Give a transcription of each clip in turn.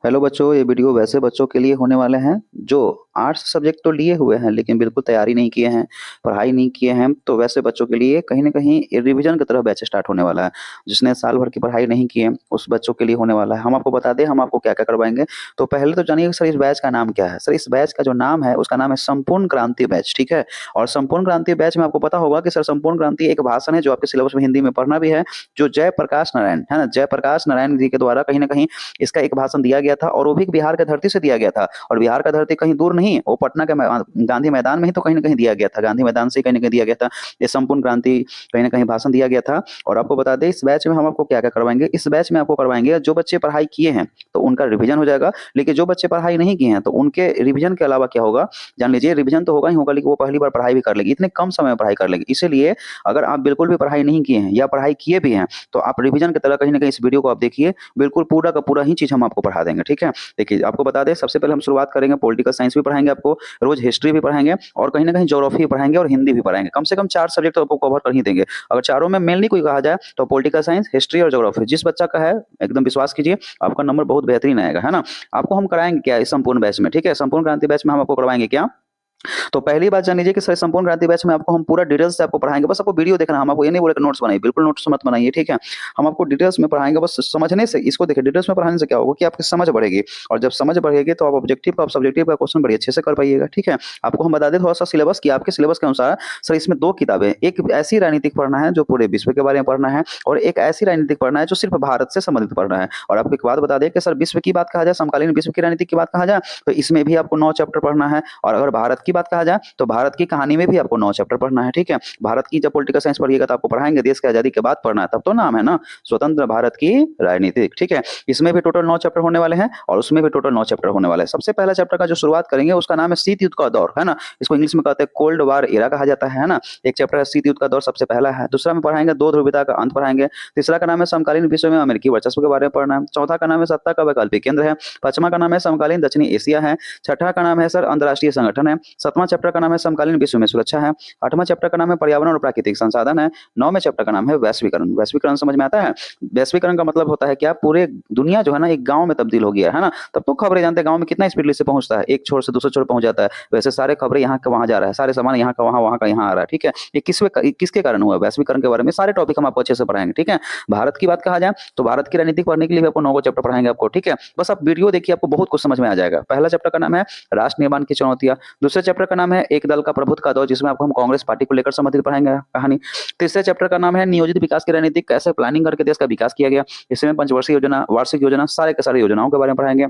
Hello बच्चों, ये video वैसे बच्चों के लिए होने वाले हैं जो आर्ट्स सब्जेक्ट तो लिए हुए हैं लेकिन बिल्कुल तैयारी नहीं किए हैं, पढ़ाई नहीं किए हैं। तो वैसे बच्चों के लिए कहीं ना कहीं रिवीजन की तरह बैच स्टार्ट होने वाला है। जिसने साल भर की पढ़ाई नहीं की है उस बच्चों के लिए होने वाला है। हम आपको बता दें हम आपको क्या क्या करवाएंगे। तो पहले तो जानिए सर, इस बैच का नाम क्या है। सर, इस बैच का जो नाम है उसका नाम है संपूर्ण क्रांति बैच, ठीक है। और संपूर्ण क्रांति बैच में आपको पता होगा कि सर संपूर्ण क्रांति एक भाषण है जो आपके सिलेबस में हिंदी में पढ़ना भी है, जो जयप्रकाश नारायण है ना, जयप्रकाश नारायण जी के द्वारा कहीं ना कहीं इसका एक भाषण दिया गया था और वो भी बिहार के धरती से दिया गया था। और बिहार का धरती कहीं दूर नहीं, वो पटना के गांधी मैदान में ही तो कहीं ना कहीं दिया गया था, गांधी मैदान से कहीं ना कहीं दिया गया था। ये संपूर्ण क्रांति कहीं ना कहीं भाषण दिया गया था। और आपको बता दें इस बैच में हम आपको क्या क्या करवाएंगे। इस बैच में आपको करवाएंगे जो बच्चे पढ़ाई किए हैं तो उनका रिवीजन हो जाएगा, लेकिन जो बच्चे पढ़ाई नहीं किए हैं तो उनके रिवीजन के अलावा क्या होगा, जान लीजिए रिवीजन तो होगा ही होगा लेकिन वो पहली बार पढ़ाई भी कर लेगी, इतने कम समय में पढ़ाई कर लेगी। इसीलिए अगर आप बिल्कुल भी पढ़ाई नहीं किए हैं या पढ़ाई किए भी हैं तो आप रिवीजन की तरह कहीं ना कहीं इस वीडियो को आप देखिए, बिल्कुल पूरा का पूरा ही चीज हम आपको पढ़ा देंगे, ठीक है। देखिए आपको बता दें सबसे पहले हम शुरुआत करेंगे, पॉलिटिकल साइंस भी पढ़ाएंगे आपको, रोज हिस्ट्री भी पढ़ाएंगे और कहीं ना कहीं ज्योग्राफी भी पढ़ाएंगे और हिंदी भी पढ़ाएंगे। कम से कम 4 सब्जेक्ट तो आपको कवर कर ही देंगे। अगर चारों में मेनली कोई कहा जाए तो पॉलिटिकल साइंस, हिस्ट्री और ज्योग्राफी। जिस बच्चा का है एकदम विश्वास कीजिए आपका नंबर बहुत बेहतरीन आएगा, है ना। आपको हम कराएंगे क्या इस संपूर्ण बैच में, ठीक है। संपूर्ण क्रांति बैच में हम आपको करवाएंगे क्या। तो पहली बात जान लीजिए कि सर संपूर्ण क्रांति बैच में आपको हम पूरा डिटेल्स से आपको पढ़ाएंगे। बस आपको वीडियो देखना, हम आपको ये नहीं बोले कि नोट्स बनाइए, बिल्कुल नोट्स मत बनाइए, ठीक है। हम आपको डिटेल्स में पढ़ाएंगे। बस समझने से, इसको देखिए डिटेल्स में पढ़ाने से क्या होगा कि आपकी समझ बढ़ेगी और जब समझ बढ़ेगी तो आप ऑब्जेक्टिव का, आप सब्जेक्टिव का क्वेश्चन बड़ी अच्छे से कर पाइएगा, ठीक है। आपको हम बता दें थोड़ा सा सिलेबस कि आपके सिलेबस के अनुसार सर इसमें 2 किताबें, एक ऐसी राजनीतिक पढ़ना है जो पूरे विश्व के बारे में पढ़ना है और एक ऐसी राजनीतिक पढ़ना है जो सिर्फ भारत से संबंधित पढ़ना है। और आपको एक बात बता दें कि सर विश्व की बात कहा जाए, समकालीन विश्व की राजनीति की बात कहा जाए तो इसमें भी आपको 9 चैप्टर पढ़ना है। और अगर भारत की बात कहा जाए तो भारत की कहानी में भी आपको 9 चैप्टर पढ़ना है, ठीक है। भारत की जब पॉलिटिकल साइंस पढ़िएगा तो आपको पढ़ाएंगे देश की आजादी के बाद पढ़ना है, तब तो नाम है ना स्वतंत्र भारत की राजनीति, ठीक है। इसमें भी टोटल 9 चैप्टर होने वाले हैं और उसमें भी टोटल 9 चैप्टर होने वाले हैं। सबसे पहला चैप्टर का जो शुरुआत करेंगे उसका नाम है शीत युद्ध का दौर, है ना। इसको इंग्लिश में कहते हैं कोल्ड वार एरा कहा जाता है ना। एक चैप्टर है शीत युद्ध का दौर, सबसे पहला है। दूसरा में पढ़ाएंगे दो ध्रुवीयता का अंत पढ़ाएंगे। तीसरा का नाम है समकालीन विश्व में अमेरिकी वर्चस्व के बारे में पढ़ना है। चौथा का नाम है सत्ता का वैकल्पिक केंद्र है। पांचवा का नाम है समकालीन दक्षिणी एशिया है। छठा का नाम है सर अंतर्राष्ट्रीय संगठन है। सातवां चैप्टर का नाम है समकालीन विश्व में सुरक्षा है। आठवां चैप्टर का नाम है पर्यावरण और प्राकृतिक संसाधन है। नौवें चैप्टर का नाम है वैश्वीकरण। वैश्वीकरण समझ में आता है। वैश्वीकरण का मतलब होता है क्या, पूरे दुनिया जो है ना एक गांव में तब्दील हो गया है ना। तब तो खबरें जानते हैं गांव में कितना स्पीडली से पहुंचता है, एक छोर से दूसरे छोर पहुंच जाता है। वैसे सारे खबरें यहाँ का वहां जा रहा है, सारे सामान यहाँ का वहां, वहां का यहाँ आ रहा है, ठीक है। ये किसके कारण हुआ, वैश्वीकरण के बारे में सारे टॉपिक हम आपको अच्छे से पढ़ाएंगे, ठीक है। भारत की बात कहा जाए तो भारत की राजनीति पढ़ने के लिए भी आपको 9 चैप्टर पढ़ाएंगे आपको, ठीक है। बस आप वीडियो देखिए आपको बहुत कुछ समझ में आ जाएगा। पहला चैप्टर का नाम है राष्ट्र निर्माण की चुनौतियां। दूसरे चैप्टर का नाम है एक दल का प्रभुत्व का दौर, जिसमें आपको हम कांग्रेस पार्टी को लेकर संबंधित पढ़ाएंगे कहानी। तीसरे चैप्टर का नाम है नियोजित विकास की राजनीति, कैसे प्लानिंग करके देश का विकास किया गया। इसमें पंचवर्षीय योजना, वार्षिक योजना, सारे के सारे योजनाओं के बारे में पढ़ाएंगे।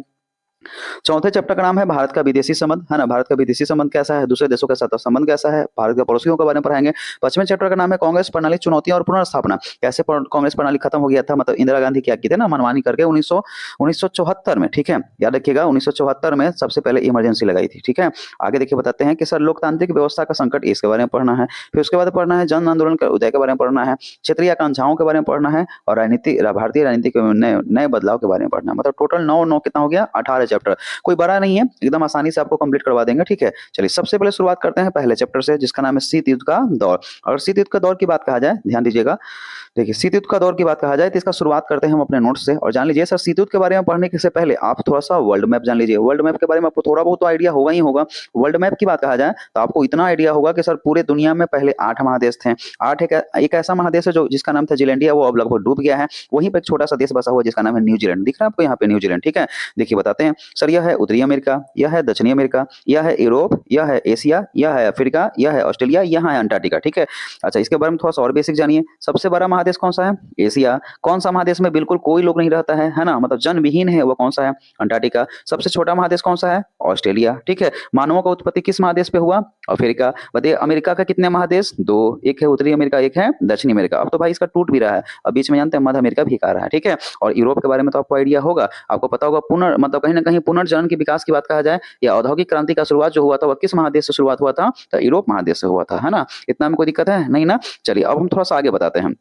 चौथे चैप्टर का नाम है भारत का विदेशी संबंध, है ना। भारत का विदेशी संबंध कैसा है, दूसरे देशों के साथ संबंध कैसा है, भारत के पड़ोसियों के बारे में पढ़ाएंगे। पांचवें चैप्टर का नाम है कांग्रेस प्रणाली चुनौतियां और पुनर्स्थापना, कैसे कांग्रेस प्रणाली खत्म हो गया था, मतलब इंदिरा गांधी क्या की थी ना मनमानी करके 1974 में, ठीक है। याद रखिएगा 1974 में सबसे पहले इमरजेंसी लगाई थी, ठीक है। आगे देखिए बताते हैं कि सर लोकतांत्रिक व्यवस्था का संकट, इसके बारे में पढ़ना है। फिर उसके बाद पढ़ना है जन आंदोलन के उदय के बारे में पढ़ना है, क्षेत्रीय आकांक्षाओं के बारे में पढ़ना है और राजनीति, भारतीय राजनीति के नए नए बदलाव के बारे में पढ़ना है। मतलब टोटल 9 कितना हो गया, 18 चैप्टर। कोई बड़ा नहीं है, एकदम आसानी से आपको कंप्लीट करवा देंगे, ठीक है। चलिए सबसे पहले शुरुआत करते हैं पहले चैप्टर से जिसका नाम है शीत युद्ध का दौर। और शीत युद्ध का दौर की बात कहा जाए, ध्यान दीजिएगा। देखिए शीत युद्ध का दौर की बात कहा जाए तो इसका शुरुआत करते हैं हम अपने नोट से। और जान लीजिए सर शीत युद्ध के बारे में पढ़ने से पहले आप थोड़ा सा वर्ल्ड मैप जान लीजिए। वर्ल्ड मैप के बारे में आपको थोड़ा बहुत तो आइडिया होगा ही होगा। वर्ल्ड मैप की बात कहा जाए तो आपको इतना आइडिया होगा कि सर पूरे दुनिया में पहले 8 महादेश थे। आठ एक ऐसा महादेश है जो जिसका नाम था जिलैंडिया, वो अब लगभग डूब गया है। वहीं पर एक छोटा सा देश बसा हुआ जिसका नाम है न्यूजीलैंड, दिख रहा है आपको यहाँ पे न्यूजीलैंड, ठीक है। देखिए बताते हैं सर, यह है उत्तरी अमेरिका, यह है दक्षिणी अमेरिका, यह है यूरोप, यह है एशिया, यह है अफ्रीका, यह है ऑस्ट्रेलिया, यह है अंटार्कटिका, ठीक है। अच्छा इसके बारे में थोड़ा सा और बेसिक जानिए। सबसे बड़ा महादेश कौन सा है, एशिया। कौन सा महादेश में बिल्कुल कोई लोग नहीं रहता है ना, मतलब जन विहीन है, वो कौन सा है, अंटार्कटिका। सबसे छोटा महादेश कौन सा है, ऑस्ट्रेलिया, ठीक है। मानवों का उत्पत्ति किस महादेश पे हुआ, अफ्रीका। बताइए अमेरिका का कितने महादेश, 2, एक है उत्तरी अमेरिका, एक है दक्षिणी अमेरिका। अब तो भाई इसका टूट भी रहा है, अब बीच में जानते हैं मध्य अमेरिका भी आ रहा है, ठीक है। और यूरोप के बारे में तो आपको आइडिया होगा, आपको पता होगा मतलब कहीं ना कहीं पुनर्जनन की विकास की बात कहा जाए या औद्योगिक क्रांति का शुरुआत जो हुआ था वो किस महादेश से शुरुआत हुआ था, तो यूरोप महादेश से हुआ था, है ना। इतना में कोई दिक्कत है नहीं ना। चलिए अब हम थोड़ा सा आगे बताते हैं।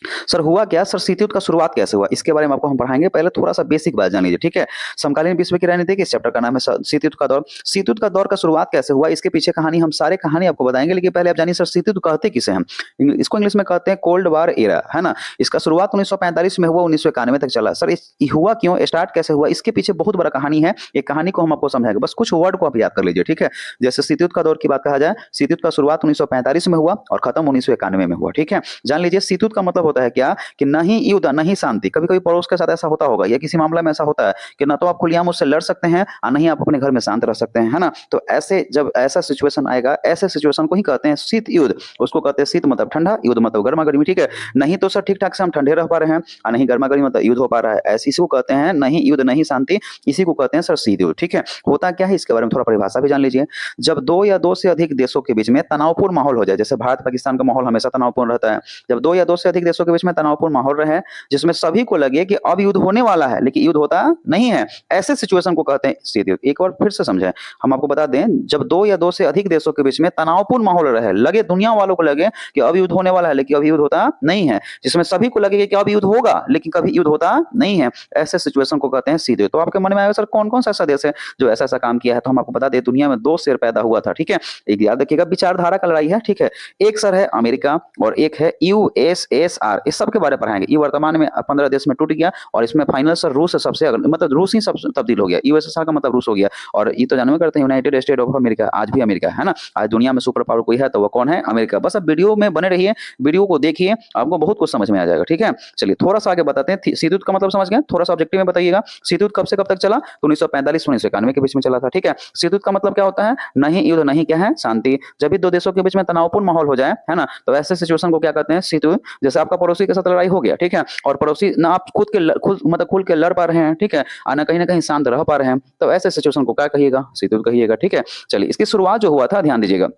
सर हुआ क्या सर, शीत युद्ध का शुरुआत कैसे हुआ इसके बारे में आपको हम पढ़ाएंगे। पहले थोड़ा सा बेसिक बात जान लीजिए, ठीक है। समकालीन विश्व की राजनीति, इस चैप्टर का नाम है शीत युद्ध का दौर। शीत युद्ध का दौर का शुरुआत कैसे हुआ, इसके पीछे कहानी हम सारे कहानी आपको बताएंगे, लेकिन पहले आप जानिए सर शीत युद्ध कहते किसे हम। इसको इंग्लिश में कहते हैं कोल्ड वार एरा, है ना। इसका शुरुआत 1945 में हुआ, 1991 तक चला। सर हुआ क्यों, स्टार्ट कैसे हुआ, इसके पीछे बहुत बड़ा कहानी है। एक कहानी को हम आपको समझाएंगे, बस कुछ वर्ड को आप याद कर लीजिए, ठीक है। जैसे शीत युद्ध का दौर की बात कहा जाए, शीत युद्ध का शुरुआत 1945 में हुआ और खत्म 1991 में हुआ, ठीक है। जान लीजिए शीत युद्ध का मतलब होता है क्या, कि नहीं युद्ध नहीं शांति। कभी कभी पड़ोस के साथ ऐसा होता होगा, या किसी मामले में ऐसा होता है कि ना तो आप खुलेआम उससे लड़ सकते हैं और नहीं आप अपने घर में शांत रह सकते हैं, है ना। तो ऐसे जब ऐसा सिचुएशन आएगा, ऐसे सिचुएशन को ही कहते हैं शीत युद्ध। उसको कहते हैं शीत मतलब ठंडा, युद्ध मतलब गर्मा गर्मी, ठीक है। नहीं तो सर ठीक ठाक से हम ठंडे रह पा रहे हैं और नहीं गर्मा गर्मी मतलब युद्ध हो पा रहा है, ऐसी इसी को कहते हैं नहीं युद्ध नहीं शांति, इसी को कहते हैं सर शीत युद्ध, ठीक है। होता क्या है इसके बारे में थोड़ा परिभाषा भी जान लीजिए। जब दो या दो से अधिक देशों के बीच में तनावपूर्ण माहौल हो जाए, जैसे भारत पाकिस्तान का माहौल हमेशा तनावपूर्ण रहता है, जब दो या दो से अधिक देशों के बीच में तनावपूर्ण माहौल रहे जिसमें सभी को लगे कि अब युद्ध होने वाला है लेकिन युद्ध होता नहीं है, ऐसे सिचुएशन को कहते हैं शीत युद्ध। एक बार फिर से समझें, हम आपको बता दें, जब दो या दो से अधिक देशों के बीच में तनावपूर्ण माहौल रहे, लगे दुनिया वालों को लगे कि अब युद्ध होने वाला है लेकिन अब युद्ध होता नहीं है, जिसमें सभी को लगे कि अब युद्ध होगा लेकिन कभी युद्ध होता नहीं है, ऐसे सिचुएशन को कहते हैं शीत युद्ध। तो आपके मन में आएगा सर कौन कौन सा ऐसा देश है जो ऐसा ऐसा काम किया है, तो हम आपको बता दें दुनिया में दो शेर पैदा हुआ था, ठीक है। एक याद रखिएगा, विचारधारा का लड़ाई है, ठीक है। एक सर है अमेरिका और एक है यूएसएसआर, इस सब के बारे में पढ़ाएंगे। ये वर्तमान में 15 देश में टूट गया और इसमें फाइनल सर रूस सबसे मतलब रूस ही सब तब्दील हो गया, यूएसएसआर का मतलब रूस हो गया। और ये तो जानवे करते हैं यूनाइटेड स्टेट ऑफ अमेरिका आज भी अमेरिका है ना। आज दुनिया में सुपर पावर कोई है तो वो कौन है, अमेरिका। बस अब वीडियो में बने रहिए, वीडियो को देखिए, आपको बहुत कुछ समझ में आ जाएगा, ठीक है। चलिए थोड़ा सा आगे बताते हैं, शीत युद्ध का मतलब समझ गए, थोड़ा सा ऑब्जेक्टिव में बताइएगा। शीत युद्ध कब से कब तक चला, तो 1945 1991 के बीच में चला था, ठीक है। शीत युद्ध का मतलब क्या होता है, नहीं युद्ध नहीं क्या है शांति। जब भी दो देशों के बीच में तनावपूर्ण माहौल हो जाए, है ना, तो ऐसे सिचुएशन को क्या कहते हैं शीत युद्ध। जैसे आपका पड़ोसी के साथ लड़ाई हो गया, ठीक है, और पड़ोसी ना आप खुद मतलब खुल के लड़ पा रहे हैं, ठीक है, और ना कहीं शांत रह पा रहे हैं, तो ऐसे सिचुएशन को क्या कहिएगा, शीत युद्ध कहिएगा, ठीक है। चलिए इसकी शुरुआत जो हुआ था ध्यान दीजिएगा,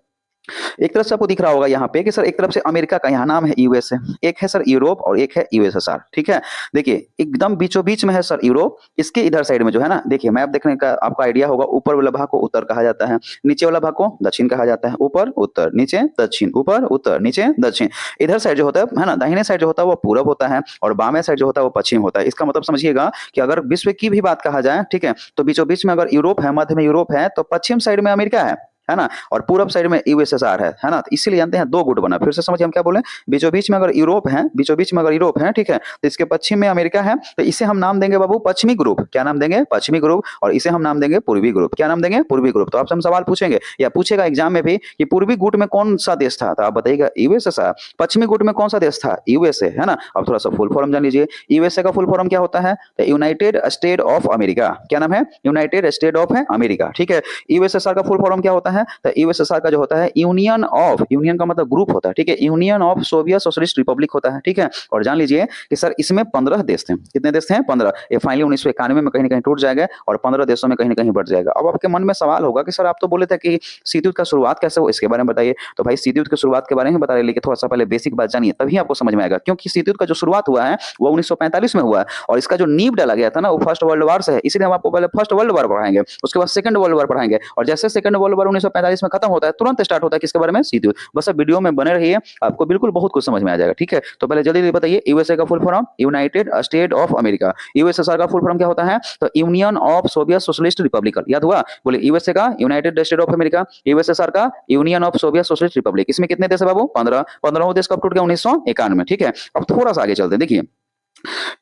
एक तरफ से आपको दिख रहा होगा यहाँ पे कि सर एक तरफ से अमेरिका का यहाँ नाम है यूएसए, एक है सर यूरोप और एक है यूएसएसआर, ठीक है। देखिए एकदम बीचों बीच में है सर यूरोप, इसके इधर साइड में जो है ना, देखिए मैप देखने का आपको आइडिया होगा, ऊपर वाला भाग को उत्तर कहा जाता है, नीचे वाला भाग को दक्षिण कहा जाता है, ऊपर उत्तर नीचे दक्षिण, ऊपर उत्तर नीचे दक्षिण। इधर साइड जो होता है ना, दाहिने साइड जो होता है वो पूरब होता है और बामे साइड जो होता है वो पश्चिम होता है। इसका मतलब समझिएगा कि अगर विश्व की भी बात कहा जाए, ठीक है, तो बीचों बीच में अगर यूरोप है, मध्य में यूरोप है, तो पश्चिम साइड में अमेरिका है ना, और पूरब साइड में यूएसएसआर है ना। तो इसीलिए जानते हैं दो गुट बना। फिर से समझिए हम क्या बोले, बीचों बीच में अगर यूरोप है, बीचों बीच में अगर यूरोप है, ठीक है, तो इसके पश्चिम में अमेरिका है, तो इसे हम नाम देंगे बाबू पश्चिमी ग्रुप। क्या नाम देंगे, पश्चिमी ग्रुप। और इसे हम नाम देंगे पूर्वी ग्रुप। क्या नाम देंगे, पूर्वी ग्रुप। तो आपसे हम सवाल पूछेंगे या पूछेगा एग्जाम में भी कि पूर्वी गुट में कौन सा देश था, तो आप बताइएगा यूएसएसआर। पश्चिमी गुट में कौन सा देश था, यूएसए, है ना। अब थोड़ा सा फुल फॉर्म जान लीजिए, यूएसए का फुल फॉर्म क्या होता है, तो यूनाइटेड स्टेट ऑफ अमेरिका। क्या नाम है, यूनाइटेड स्टेट ऑफ है अमेरिका, ठीक है। यूएसएसआर का फुल फॉर्म क्या होता है, तो यूएसएसआर का जो होता है यूनियन ऑफ, यूनियन का मतलब ग्रुप होता है, ठीक है, union of Soviet Socialist Republic होता है, ठीक है। और जान लीजिए कि सर इसमें 15 देश थे। कितने देश थे, 15। ये फाइनली 1991 में कहीं ना कहीं टूट जाएगा और 15 देशों में कहीं ना कहीं बढ़ जाएगा। अब आपके मन में सवाल होगा कि सर आप तो बोले थे कि शीत युद्ध का शुरुआत कैसे हो, इसके बारे में बताइए। तो भाई शीत युद्ध की शुरुआत के बारे में बता रहे, लेकिन थोड़ा सा पहले बेसिक बात जानिए तभी आपको समझ में आएगा। क्योंकि शीत युद्ध का जो शुरुआत हुआ है वो 1945 में हुआ है और इसका जो नींव डाला गया था ना वो फर्स्ट वर्ल्ड वॉर से है। इसलिए हम आपको पहले फर्स्ट वर्ल्ड वॉर पढ़ाएंगे, उसके बाद सेकंड वर्ल्ड वॉर पढ़ाएंगे, और जैसे सेकंड वर्ल्ड वॉर 1945 में खत्म होता है तुरंत स्टार्ट होता है किसके बारे में, शीत युद्ध। बस अब वीडियो में बने रहिए, आपको बिल्कुल बहुत कुछ समझ में आ जाएगा, ठीक है। तो पहले जल्दी बताइए, यूएसए का full form United State of America. USSR का फुल फॉर्म क्या होता है, तो Union of Soviet Socialist Republic. याद हुआ, बोले यूएसए का United State of America, USSR का Union of Soviet Socialist Republic. इसमें कितने देश है बाबू, 15। 15 देश कब टूट गया, 1991 में, ठीक है। अब थोड़ा सा आगे चलते हैं, देखिए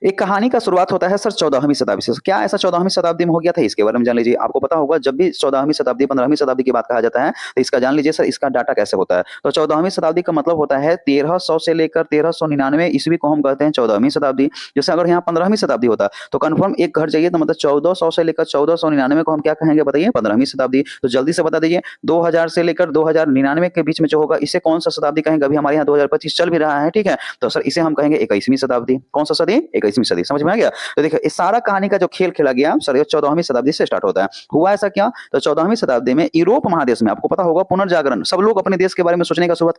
एक कहानी का शुरुआत होता है सर 14वीं शताब्दी से। क्या ऐसा 14वीं शताब्दी में हो गया था, इसके बारे में जान लीजिए। आपको पता होगा जब भी 14वीं शताब्दी 15वीं शताब्दी की बात कहा जाता है तो इसका जान लीजिए सर इसका डाटा कैसे होता है। तो 14वीं शताब्दी का मतलब होता है 1300 से लेकर 1399 ईस्वी को हम कहते हैं 14वीं शताब्दी। जैसे अगर यहाँ 15वीं शताब्दी होता तो कन्फर्म एक घर जाइए, तो मतलब 1400 से लेकर 1499 को हम क्या कहेंगे बताइए, 15वीं शताब्दी। तो जल्दी से बता दीजिए 2000 से लेकर 2099 के बीच में जो होगा इसे कौन सा शताब्दी कहेंगे। अभी हमारे यहाँ 2025 चल भी रहा है, ठीक है, तो सर इसे हम कहेंगे 21वीं शताब्दी। कौन सा सर सदी, 21वीं सदी। समझ में आ गया? तो देखिए इस सारा कहानी का जो खेल खेला गया सर 14वीं शताब्दी से स्टार्ट होता है। हुआ ऐसा क्या? तो 14वीं शताब्दी में यूरोप महादेश में आपको पता होगा पुनर्जागरण, सब लोग अपने देश के बारे में सोचने का शुरुआत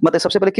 मतलब सबसे पहले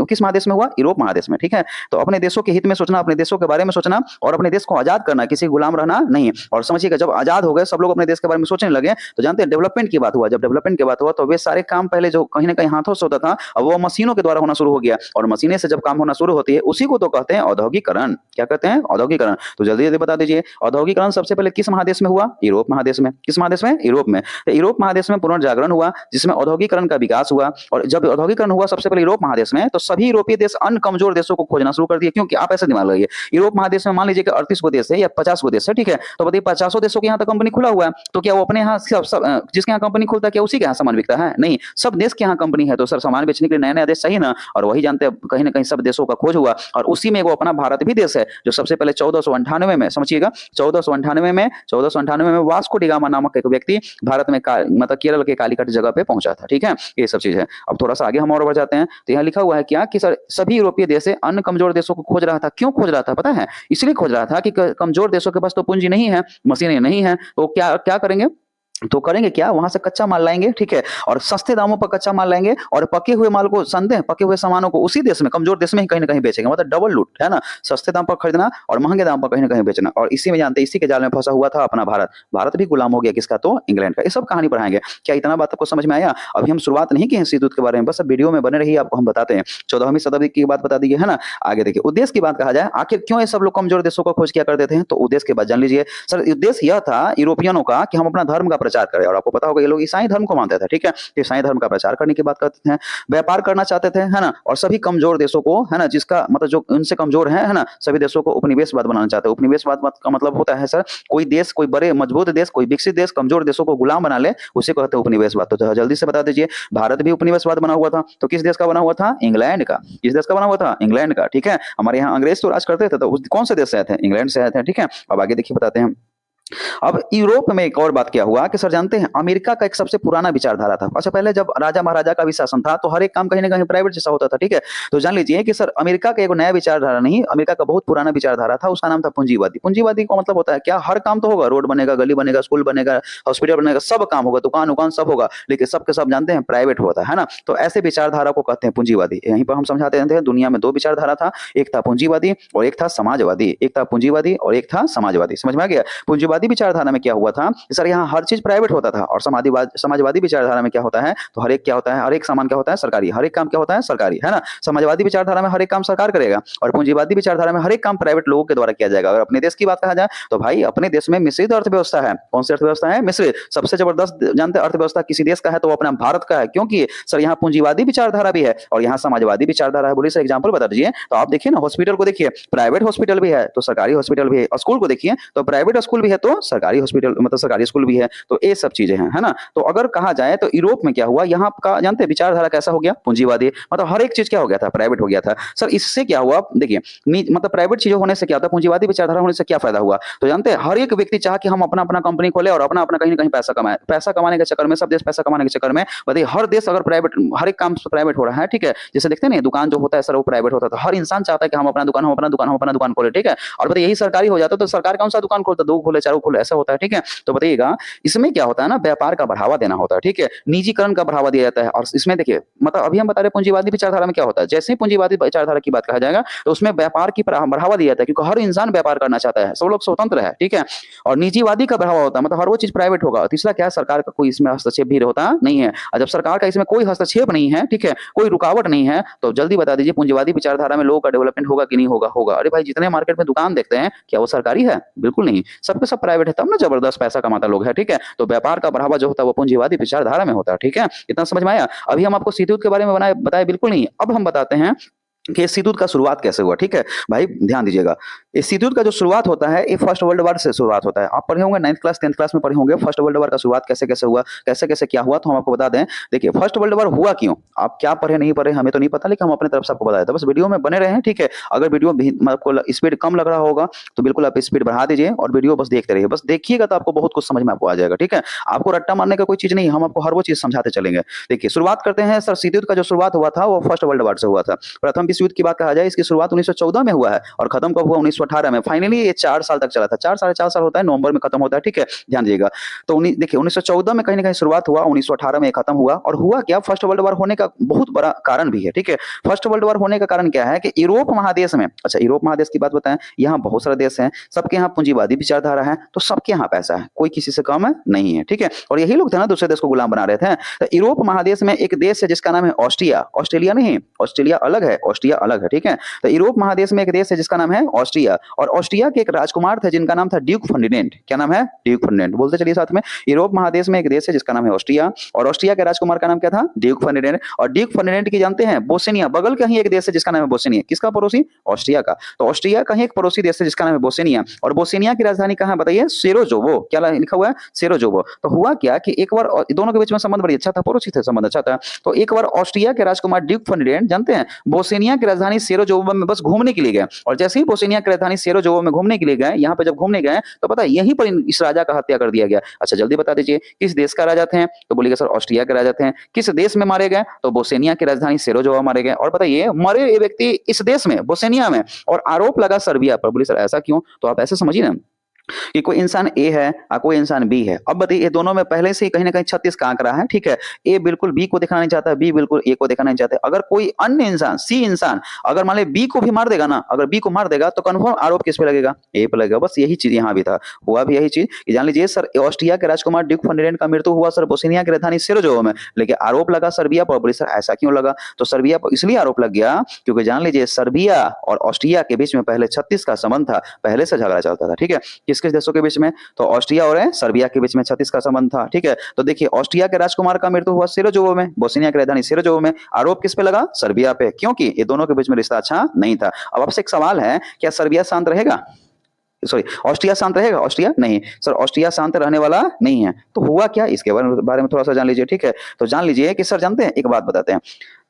किस महादेश में हुआ? यूरोप महादेश में, ठीक है? तो अपने देशों के हित में सोचना, अपने देशों के बारे में सोचना और अपने देश को आजाद करना, किसी गुलाम रहना नहीं। और समझिएगा जब आजाद हो गए सब लोग अपने देश के बारे में सोचने लगे तो जानते हैं डेवलपमेंट की बात हुआ। जब डेवलपमेंट की बात हुआ तो वे सारे काम पहले जो कहीं ना कहीं हाथों से होता था अब वो मशीनों के द्वारा होना शुरू हो गया, और मशीनें से जब काम होना शुरू होती है उसी को तो कहते हैं औद्योगिकरण। क्या कहते हैं? औद्योगिकरण। तो जल्दी जल्दी बता दीजिए औद्योगिकरण सबसे पहले किस महादेश में हुआ? यूरोप महादेश में। किस महादेश में? यूरोप में। तो यूरोप महादेश में पुनर्जागरण हुआ जिसमें औद्योगिकरण का विकास हुआ, और जब औद्योगिकरण हुआ सबसे पहले यूरोप महादेश में तो सभी यूरोपीय देश अन्य कमजोर देशों को खोजना शुरू कर दिए। क्योंकि आप ऐसे दिमाग लगाइए यूरोप महादेश में मान लीजिए कि 38 गो देश है या 50 गो देश है, ठीक है? तो बताइए 50 देशों के यहाँ तो कंपनी खुला हुआ है, तो क्या वो अपने यहाँ जिसके यहाँ कंपनी खुलता है क्या उसी के यहाँ सामान बिकता है? नहीं, सब देश के यहाँ कंपनी है तो सर सामान बेचने के लिए नया नया देश चाहिए ना, और वही जानते हैं कहीं ना कहीं सब देशों का खोज हुआ, और उसी में वो अपना भारत भी देश है जो सबसे पहले 1498 में, समझिएगा 1498 में वास्को डी गामा नामक एक व्यक्ति भारत में मतलब केरल के कालीकट जगह पे पहुंचा था, ठीक है? ये सब चीज है। अब थोड़ा सा आगे हम और बढ़ जाते हैं तो यहाँ लिखा हुआ है क्या कि सर सभी यूरोपीय देश अन्य कमजोर देशों को खोज रहा था। क्यों खोज रहा था पता है? इसलिए खोज रहा था कि कमजोर देशों के पास तो पूंजी नहीं है, मशीनें नहीं है, तो क्या क्या करेंगे? तो करेंगे क्या? वहां से कच्चा माल लाएंगे, ठीक है? और सस्ते दामों पर कच्चा माल लाएंगे और पके हुए माल को पके हुए सामानों को उसी देश में कमजोर देश में ही कहीं ना कहीं बेचेंगे। मतलब डबल लूट है ना, सस्ते दाम पर खरीदना और महंगे दाम पर कहीं ना कहीं बेचना। और इसी में जानते हैं इसी के जाल में फंसा हुआ था अपना भारत। भारत भी गुलाम हो गया किसका? तो इंग्लैंड का। ये सब कहानी पढ़ाएंगे। क्या इतना बात आपको समझ में आया? अभी हम शुरुआत नहीं किए शीत युद्ध के बारे में, बस अब वीडियो में बने रहिए, आपको हम बताते हैं। 14वीं शताब्दी की बात बता दी है ना। आगे देखिए उद्देश्य की बात कहा जाए, आखिर क्यों ये सब लोग कमजोर देशों को खोज किया करते थे? तो उद्देश्य के बाद जान लीजिए सर, उद्देश्य यह था यूरोपियनों का कि हम अपना धर्म का प्रचार करें। और आपको पता होगा ये लोग ईसाई धर्म को मानते थे, ठीक है? ईसाई धर्म का प्रचार करने की बात करते थे, व्यापार करना चाहते थे, है ना? और सभी कमजोर देशों को, है ना, जिसका मतलब जो उनसे कमजोर है ना, सभी देशों को उपनिवेशवाद बनाना चाहते हैं। उपनिवेशवाद का मतलब होता है सर कोई देश, कोई बड़े मजबूत देश, कोई विकसित देश कमजोर देशों को गुलाम बना ले, उसे कहते हैं उपनिवेशवाद। तो जल्दी से बता दीजिए भारत भी उपनिवेशवाद बना हुआ था, तो किस देश का बना हुआ था? इंग्लैंड का। किस देश का बना हुआ था? इंग्लैंड का, ठीक है? हमारे यहाँ अंग्रेज तो राज करते थे, तो कौन से देश से आए थे? इंग्लैंड से आए थे, ठीक है? अब आगे देखिए बताते हैं। अब यूरोप में एक और बात क्या हुआ कि सर जानते हैं अमेरिका का एक सबसे पुराना विचारधारा था। अच्छा पहले जब राजा महाराजा का भी शासन था तो हर एक काम कहीं ना कहीं प्राइवेट जैसा होता था, ठीक है? तो जान लीजिए कि सर अमेरिका का एक नया विचारधारा नहीं, अमेरिका का बहुत पुराना विचारधारा था, उसका नाम था पूंजीवादी। पूंजीवादी का मतलब होता है क्या? हर काम तो होगा, रोड बनेगा, गली बनेगा, स्कूल बनेगा, हॉस्पिटल बनेगा, सब काम होगा, दुकान उकान सब होगा, लेकिन सबके सब जानते हैं प्राइवेट होता है ना। तो ऐसे विचारधारा को कहते हैं पूंजीवादी। यहीं पर हम समझाते हैं दुनिया में दो विचारधारा था, एक था पूंजीवादी और एक था समाजवादी। एक था पूंजीवादी और एक था समाजवादी। समझ में आ गया? पूंजीवादी विचारधारा में क्या हुआ था सर, यहाँ हर चीज प्राइवेट होता था, और समाजवादी विचारधारा में क्या होता है तो हर एक क्या होता है, हर एक सामान क्या होता है? सरकारी। हर एक काम क्या होता है? सरकारी, है ना? समाजवादी विचारधारा में हर एक काम सरकार करेगा, और पूंजीवादी विचारधारा में हर एक काम प्राइवेट लोगों के द्वारा किया जाएगा। अगर अपने देश की बात कहा जाए तो भाई अपने देश में मिश्रित अर्थव्यवस्था है। कौन सी अर्थव्यवस्था है? मिश्रित। सबसे जबरदस्त जानते अर्थव्यवस्था किसी देश का है तो वो अपना भारत का है, क्योंकि सर यहाँ पूंजीवादी विचारधारा भी है और यहाँ समाजवादी विचारधारा है। बोलिए सर एग्जाम्पल बता दीजिए। तो आप देखिए ना, हॉस्पिटल को देखिए, प्राइवेट हॉस्पिटल भी है तो सरकारी हॉस्पिटल भी है, स्कूल को देखिए तो प्राइवेट स्कूल भी है तो सरकारी हॉस्पिटल मतलब सरकारी स्कूल भी है। तो ये सब चीजें हैं, है ना? तो अगर कहा जाए तो यूरोप में क्या हुआ, यहाँ का जानते हैं विचारधारा कैसा हो गया? पूंजीवादी। मतलब हर एक चीज क्या हो गया था? प्राइवेट हो गया था। सर इससे क्या हुआ देखिए, मतलब प्राइवेट चीजों होने से क्या होता है, पूंजीवादी विचारधारा होने से क्या फायदा हुआ? तो जानते हैं हर एक व्यक्ति चाह कि हम अपना अपना कंपनी खोले और अपना अपना कहीं ना कहीं पैसा कमाए। पैसा कमाने के चक्कर में सब देश पैसा कमाने के चक्कर में बताइए हर देश अगर प्राइवेट, हर एक काम प्राइवेट हो रहा है, ठीक है? जैसे देखते हैं ना दुकान जो होता है सर वो प्राइवेट होता है, हर इंसान चाहता है कि हम अपना दुकान खोले, ठीक है? और बताइए यही सरकारी हो जाता तो सरकार कौन सा दुकान खोलता? दो खोले, चारों खोले, ऐसा होता है, ठीक है? तो बताइएगा इसमें क्या होता है ना, व्यापार का बढ़ावा देना होता है, ठीक है? निजीकरण का बढ़ावा दिया जाता है। और इसमें देखिए मतलब अभी हम बता रहे पूंजीवादी विचारधारा में क्या होता है, जैसे ही पूंजीवादी विचारधारा की बात कहा जाएगा तो उसमें व्यापार की बढ़ावा दिया जाता है, क्योंकि हर इंसान व्यापार करना चाहता है, सब लोग स्वतंत्र है, ठीक है? और निजीवादी का बढ़ावा होता है, मतलब हर वो चीज प्राइवेट होगा। तीसरा क्या है, सरकार का कोई इसमें हस्तक्षेप भी होता नहीं है। और जब सरकार का इसमें कोई हस्तक्षेप नहीं है, ठीक है, कोई रुकावट नहीं है, तो जल्दी बता दीजिए पूंजीवादी विचारधारा में लोगों का डेवलपमेंट होगा कि नहीं होगा? होगा। अरे भाई जितने मार्केट में दुकान देखते हैं क्या वो सरकारी है? बिल्कुल नहीं, सबके सब प्राइवेट है, तब ना जबरदस्त पैसा कमाता लोग है, ठीक है? तो व्यापार का बढ़ावा जो होता है वो पूंजीवादी विचारधारा में होता है, ठीक है? इतना समझ में आया? अभी हम आपको शीत युद्ध के बारे में बताया बिल्कुल नहीं। अब हम बताते हैं कि शीत युद्ध का शुरुआत कैसे हुआ, ठीक है भाई? ध्यान दीजिएगा। इस युद्ध का जो शुरुआत होता है ये फर्स्ट वर्ल्ड वॉर से शुरुआत होता है। आप पढ़े होंगे 9th क्लास 10th क्लास में पढ़े होंगे फर्स्ट वर्ल्ड वॉर का शुरुआत कैसे कैसे हुआ, कैसे कैसे क्या हुआ। तो हम आपको बता दें, देखिए फर्स्ट वर्ल्ड वॉर हुआ क्यों, आप क्या पढ़े नहीं पढ़े हमें तो नहीं पता, लेकिन हम अपने तरफ से आपको बताया था। बस वीडियो में बने रहे हैं, ठीक है। अगर वीडियो आपको स्पीड कम लग रहा होगा तो बिल्कुल आप स्पीड बढ़ा दीजिए और वीडियो बस देखते रहिए, बस देखिएगा तो आपको बहुत कुछ समझ में आपको आ जाएगा, ठीक है। आपको रट्टा मारने का कोई चीज नहीं, हम आपको हर वो चीज समझाते चलेंगे। देखिए शुरुआत करते हैं सर, शीत युद्ध का जो शुरुआत हुआ था वो फर्स्ट वर्ल्ड वॉर से हुआ था। प्रथम विश्व युद्ध की बात कहा जाए, इसकी शुरुआत 1914 में हुआ है और खत्म कब हुआ, 1918 में। फाइनली ये 4 साल तक चला था, 4 साढ़े 4 साल होता है, नवंबर में खत्म होता है, ठीक है, ध्यान दीजिएगा। तो देखिए 1914 में कहीं ना कहीं शुरुआत हुआ, 1918 में खत्म हुआ। और हुआ क्या, फर्स्ट वर्ल्ड वॉर होने का बहुत बड़ा कारण भी है, ठीक है। फर्स्ट वर्ल्ड वॉर होने का कारण क्या है कि यूरोप महादेश में, अच्छा यूरोप महादेश की बात बताएं, यहाँ बहुत सारे देश हैं, सबके यहाँ पूंजीवादी विचारधारा है, तो सबके यहाँ पैसा है, कोई किसी से कम नहीं है, ठीक है। और यही लोग थे ना दूसरे देश को गुलाम बना रहे थे। तो यूरोप महादेश में एक देश है जिसका नाम है ऑस्ट्रिया, ऑस्ट्रेलिया नहीं, ऑस्ट्रेलिया अलग है, ऑस्ट्रिया अलग है, ठीक है। तो यूरोप महादेश में एक देश है जिसका नाम है ऑस्ट्रिया, और ऑस्ट्रिया के एक राजकुमार थे जिनका नाम था ड्यूक फर्डिनेंड। क्या नाम है, ड्यूक फर्डिनेंड, बोलते चलिए साथ में। यूरोप महादेश में एक देश है जिसका नाम है ऑस्ट्रिया, और ऑस्ट्रिया के राजकुमार का नाम क्या था, ड्यूक फर्डिनेंड। और ड्यूक फर्डिनेंड की जानते हैं बोस्निया, बगल का ही एक देश है जिसका नाम है बोस्निया। किसका पड़ोसी, ऑस्ट्रिया का। तो ऑस्ट्रिया का ही एक पड़ोसी देश है जिसका नाम है बोस्निया, और बोस्निया की राजधानी कहाँ है बताइए, सेरोजोवो। क्या लिखा हुआ है, सेरोजोवो। तो हुआ क्या कि एक बार दोनों के बीच में संबंध बड़ी अच्छा था, पड़ोसी थे, संबंध अच्छा था। तो एक बार ऑस्ट्रिया के राजकुमार ड्यूक फर्डिनेंड जानते हैं बोस्निया की राजधानी सेरोजोवो में बस घूमने के लिए गए, और जैसे ही बोस्निया की राजधानी सेरोजोवो में घूमने के लिए गए, यहाँ पे जब घूमने गए तो पता है यहीं पर इस राजा का हत्या कर दिया गया। अच्छा जल्दी बता दीजिए किस देश का राजा थे, तो बोलिएगा सर ऑस्ट्रिया के राजा थे। किस देश में मारे गए, तो बोस्निया की राजधानी सेरोजोवो मारे गए। और बताइए मरे ये व्यक्ति इस देश में, बोस्निया में, और आरोप लगा सर्बिया पर। बोलिए सर ऐसा क्यों, तो आप ऐसे समझिए ना कि कोई इंसान ए है और कोई इंसान बी है। अब बताइए ये दोनों में पहले से ही कहीं ना कहीं 36 का आंकड़ा है, ठीक है। ए बिल्कुल बी को दिखाना नहीं चाहता, बी बिल्कुल ए को दिखाना नहीं चाहते। अगर कोई अन्य इंसान, सी इंसान, अगर मान लीजिए बी को भी मार देगा ना, अगर बी को मार देगा तो कन्फर्म आरोप किस पे लगेगा, ए पे लगेगा। बस यही चीज यहाँ भी था, हुआ भी यही चीज कि जान लीजिए सर ऑस्ट्रिया के राजकुमार ड्यूक फर्डिनेंड का मृत्यु हुआ सर बोस्निया की राजधानी सेरोजोवो में, लेकिन आरोप लगा सर्बिया पर। बोले सर ऐसा क्यों लगा, तो सर्बिया पर इसलिए आरोप लग गया क्योंकि जान लीजिए सर्बिया और ऑस्ट्रिया के बीच में पहले 36 का संबंध था, पहले से झगड़ा चलता था, ठीक है। किस किस देशों के बीच में, तो ऑस्ट्रिया और सर्बिया के बीच में 36 का संबंध था, ठीक है। तो देखिए ऑस्ट्रिया के राजकुमार का मृत्यु हुआ सेरोजोवो में, बोस्निया की राजधानी सेरोजोवो में। आरोप किस पे लगा, सर्बिया पे, क्योंकि ये दोनों के बीच में रिश्ता अच्छा नहीं था। अब आपसे एक सवाल है, क्या सर्बिया शांत रहेगा, सॉरी ऑस्ट्रिया शांत रहेगा, ऑस्ट्रिया नहीं सर, ऑस्ट्रिया शांत रहने वाला नहीं है। तो हुआ क्या, इसके बारे में थोड़ा सा जान लीजिए, ठीक है। तो जान लीजिए कि सर जानते हैं, एक बात बताते हैं